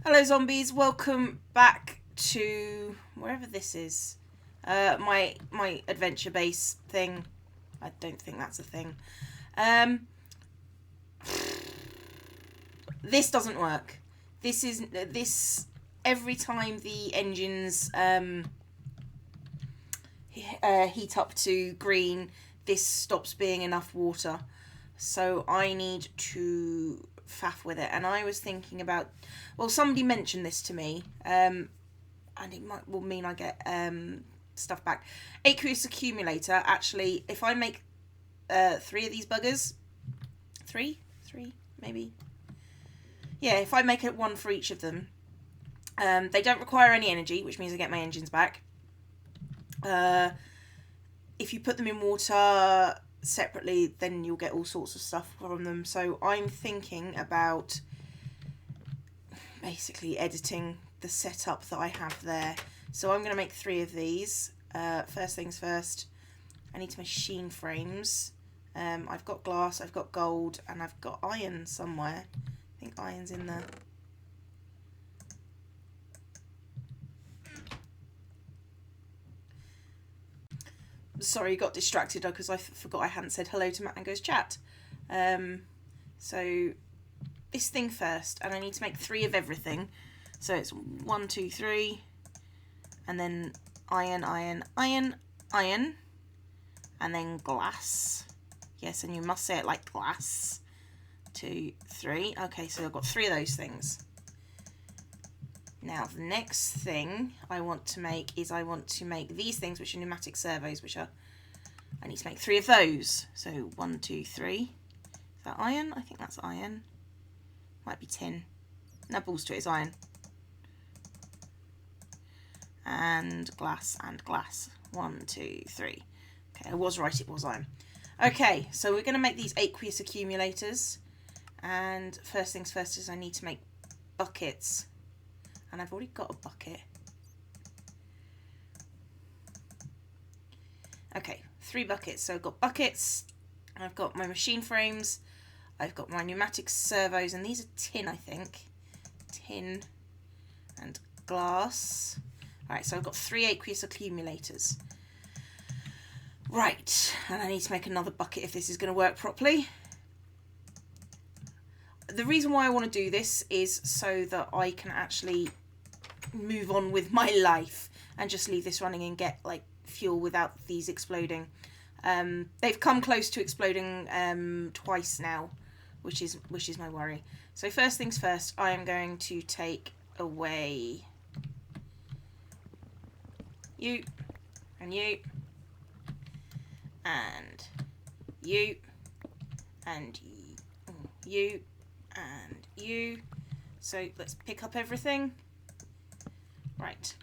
Hello zombies, welcome back to wherever this is. My adventure base thing. I don't think that's a thing. This doesn't work. This every time the engines heat up to green, this stops being enough water. So I need to faff with it. And I was thinking about, well, somebody mentioned this to me, and it will mean I get stuff back. Aqueous accumulator. Actually, if I make 3 of these buggers, three maybe. Yeah, if I make it 1 for each of them, they don't require any energy, which means I get my engines back. If you put them in water separately, then you'll get all sorts of stuff from them. So I'm thinking about basically editing the setup that I have there. So I'm going to make 3 of these. First things first, I need to machine frames. I've got glass, I've got gold, and I've got iron somewhere. I think iron's in there. Sorry, got distracted because I forgot I hadn't said hello to Matt and Goes Chat. So this thing first, and I need to make 3 of everything. So it's 1, 2, 3, and then iron, iron, iron, iron, and then glass. Yes, and you must say it like glass. 2, 3. Okay, so I've got 3 of those things. Now, the next thing I want to make is I want to make these things, which are pneumatic servos, which are... I need to make 3 of those. So 1, 2, 3. Is that iron? I think that's iron. Might be tin. No, balls to it is iron. And glass and glass. 1, 2, 3. Okay, I was right, it was iron. Okay, so we're going to make these aqueous accumulators. And first things first is I need to make buckets. And I've already got a bucket. Okay, 3 buckets. So I've got buckets, I've got my machine frames, I've got my pneumatic servos, and these are tin, I think. Tin and glass. Alright, so I've got 3 aqueous accumulators. Right, and I need to make another bucket if this is going to work properly. The reason why I want to do this is so that I can actually move on with my life and just leave this running and get like fuel without these exploding. They've come close to exploding twice now, which is my worry. So first things first, I am going to take away you and you and you and you and you. So let's pick up everything. Right.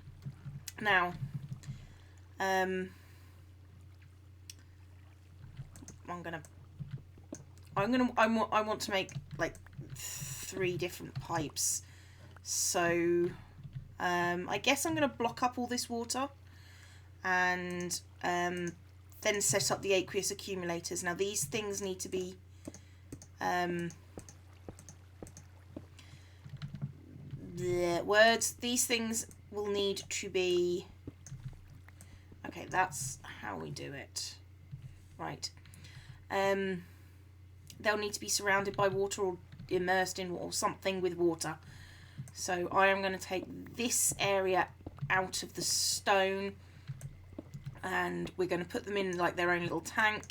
Now, I want to make like 3 different pipes. So, I guess I'm gonna block up all this water, and then set up the aqueous accumulators. Now these things need to be these things will need to be... Okay, that's how we do it. Right. They'll need to be surrounded by water or immersed in or something with water. So I am going to take this area out of the stone, and we're going to put them in like their own little tank,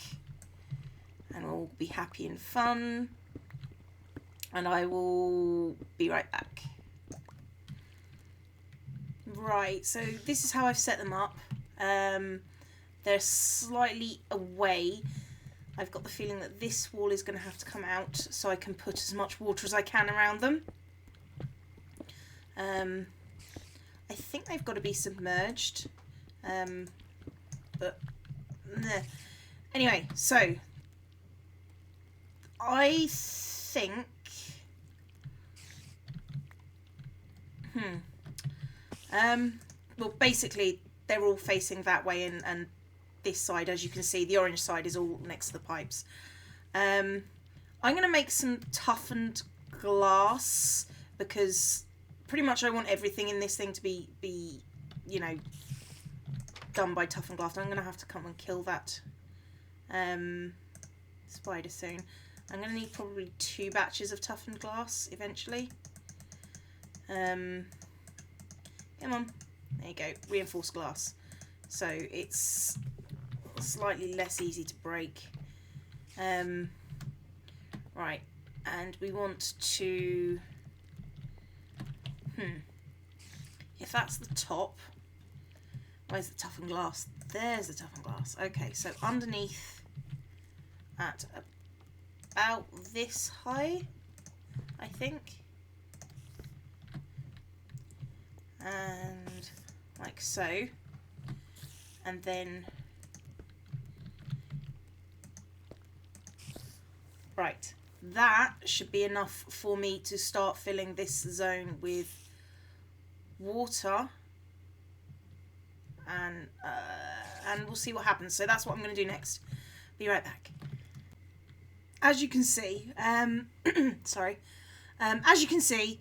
and we'll be happy and fun. And I will be right back. Right, so this is how I've set them up. They're slightly away. I've got the feeling that this wall is going to have to come out so I can put as much water as I can around them. I think they've got to be submerged. But anyway, so I think well, basically they're all facing that way, and this side, as you can see, the orange side is all next to the pipes. I'm going to make some toughened glass because pretty much I want everything in this thing to be you know, done by toughened glass. I'm going to have to come and kill that spider soon. I'm going to need probably 2 batches of toughened glass eventually. Come on. There you go. Reinforced glass. So it's slightly less easy to break. Right. And we want to... If that's the top... Where's the toughened glass? There's the toughened glass. Okay, so underneath at about this high, I think. And like so. And then... Right. That should be enough for me to start filling this zone with water. And we'll see what happens. So that's what I'm going to do next. Be right back. As you can see, sorry. As you can see,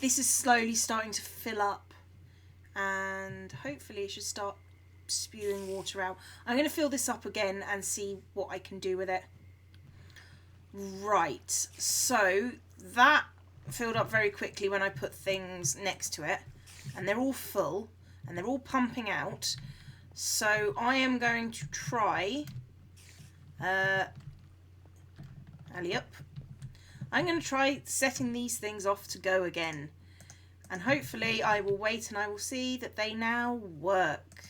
this is slowly starting to fill up, and hopefully it should start spewing water out. I'm going to fill this up again and see what I can do with it. Right, so that filled up very quickly when I put things next to it, and they're all full and they're all pumping out. So I am going to try alley up. I'm going to try setting these things off to go again, and hopefully I will wait and I will see that they now work.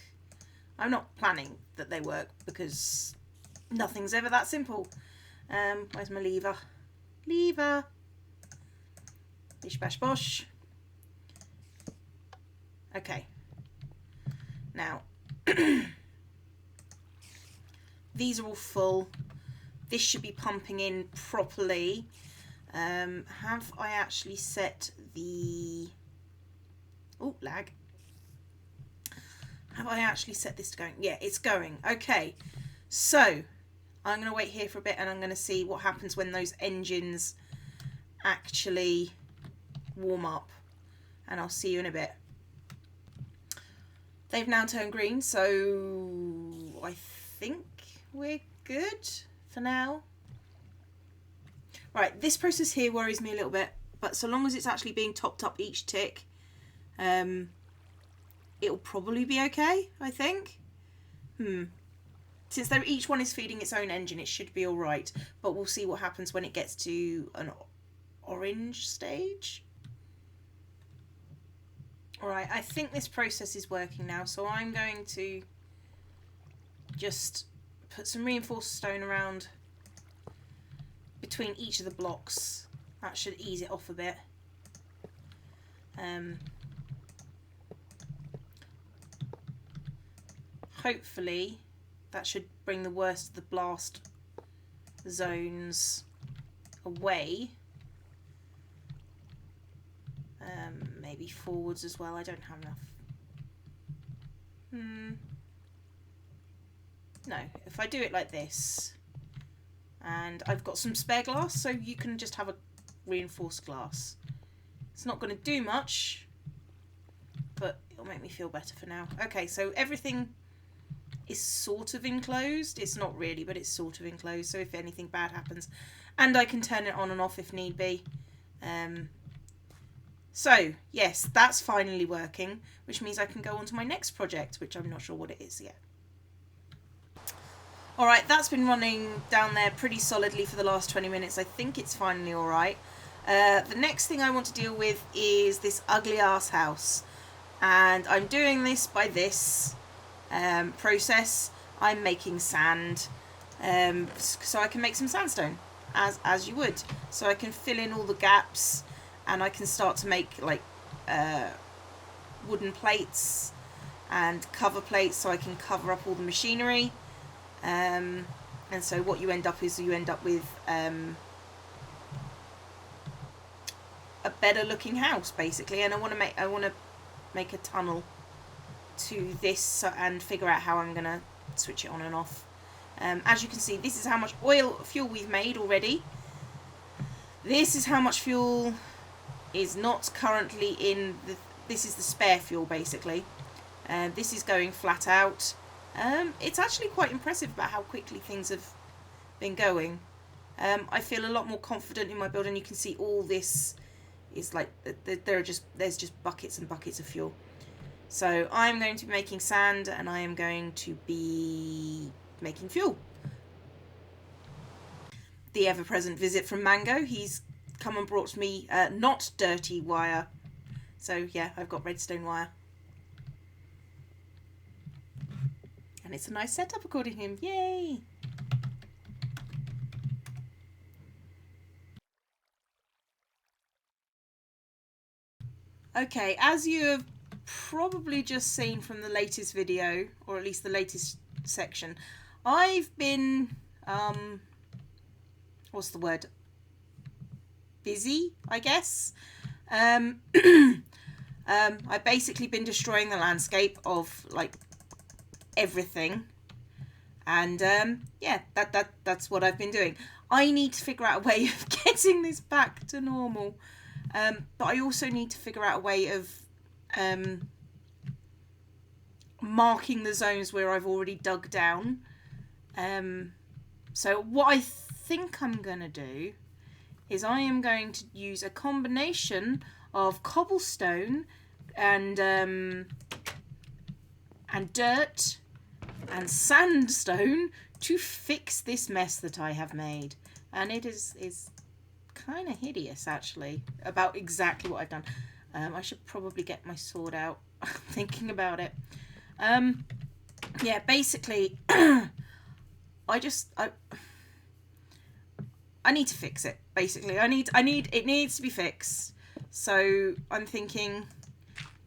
I'm not planning that they work because nothing's ever that simple. Where's my lever? Lever. Bish bash bosh. Okay. Now, these are all full. This should be pumping in properly. Have I actually set the... Oh, lag. Have I actually set this to going? Yeah, it's going. Okay. So... I'm going to wait here for a bit and I'm going to see what happens when those engines actually warm up, and I'll see you in a bit. They've now turned green, so I think we're good for now. Right, this process here worries me a little bit, but so long as it's actually being topped up each tick, it'll probably be okay, I think. Since each one is feeding its own engine, it should be all right. But we'll see what happens when it gets to an orange stage. All right, I think this process is working now. So I'm going to just put some reinforced stone around between each of the blocks. That should ease it off a bit. Hopefully... that should bring the worst of the blast zones away. Maybe forwards as well. I don't have enough. No, if I do it like this, and I've got some spare glass, so you can just have a reinforced glass. It's not going to do much, but it'll make me feel better for now. Okay, so everything is sort of enclosed. It's not really, but it's sort of enclosed, so if anything bad happens, and I can turn it on and off if need be. So yes, that's finally working, which means I can go on to my next project, which I'm not sure what it is yet. Alright, that's been running down there pretty solidly for the last 20 minutes. I think it's finally alright. The next thing I want to deal with is this ugly ass house, and I'm doing this by this process. I'm making sand, so I can make some sandstone, as you would. So I can fill in all the gaps, and I can start to make like wooden plates and cover plates, so I can cover up all the machinery. And so what you end up is you end up with a better looking house, basically. And I want to make a tunnel to this and figure out how I'm gonna switch it on and off. As you can see, this is how much fuel we've made already. This is how much fuel is not currently in the... This is the spare fuel, basically. This is going flat out. It's actually quite impressive about how quickly things have been going. I feel a lot more confident in my build, and you can see all this is like there's just buckets and buckets of fuel. So I'm going to be making sand, and I am going to be making fuel. The ever-present visit from Mango. He's come and brought me not dirty wire. So yeah, I've got redstone wire. And it's a nice setup according to him. Yay! Okay, as you have probably just seen from the latest video, or at least the latest section, I've been, what's the word? Busy, I guess. I've basically been destroying the landscape of, like, everything. And, yeah, that's what I've been doing. I need to figure out a way of getting this back to normal. But I also need to figure out a way of marking the zones where I've already dug down. So what I think I'm going to do is I am going to use a combination of cobblestone and dirt and sandstone to fix this mess that I have made. And it is kind of hideous, actually, about exactly what I've done. I should probably get my sword out. Thinking about it. Yeah, basically, I need to fix it. Basically, it needs to be fixed. So I'm thinking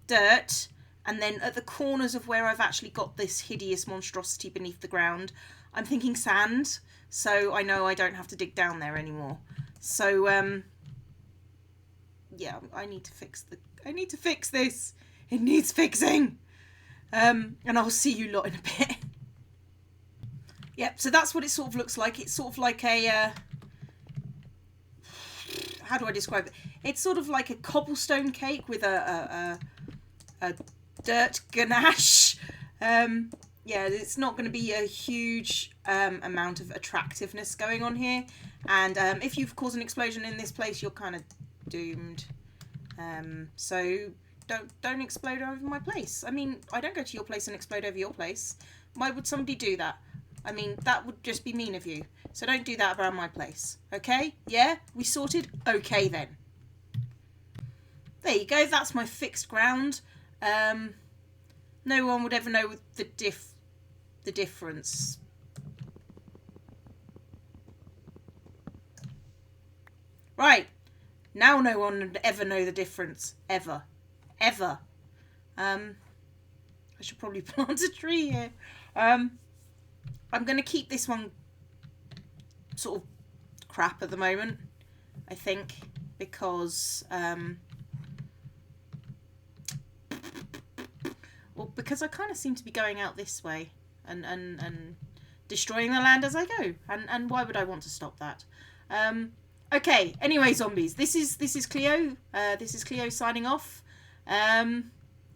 dirt, and then at the corners of where I've actually got this hideous monstrosity beneath the ground, I'm thinking sand. So I know I don't have to dig down there anymore. So, yeah, I need to fix this. It needs fixing. And I'll see you lot in a bit. Yep, so that's what it sort of looks like. It's sort of like a, how do I describe it? It's sort of like a cobblestone cake with a dirt ganache. Yeah, it's not going to be a huge amount of attractiveness going on here. And if you've caused an explosion in this place, you're kind of doomed. So don't explode over my place. I mean, I don't go to your place and explode over your place. Why would somebody do that? I mean, that would just be mean of you. So don't do that around my place. Okay? Yeah? We sorted? Okay then. There you go. That's my fixed ground. No one would ever know the difference. Right. Now no one would ever know the difference. Ever. Ever. I should probably plant a tree here. I'm going to keep this one sort of crap at the moment, I think, because, well, because I kind of seem to be going out this way and destroying the land as I go. And why would I want to stop that? Okay, anyway, zombies, this is Cleo. This is Cleo signing off.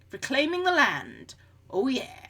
Reclaiming the land. Oh, yeah.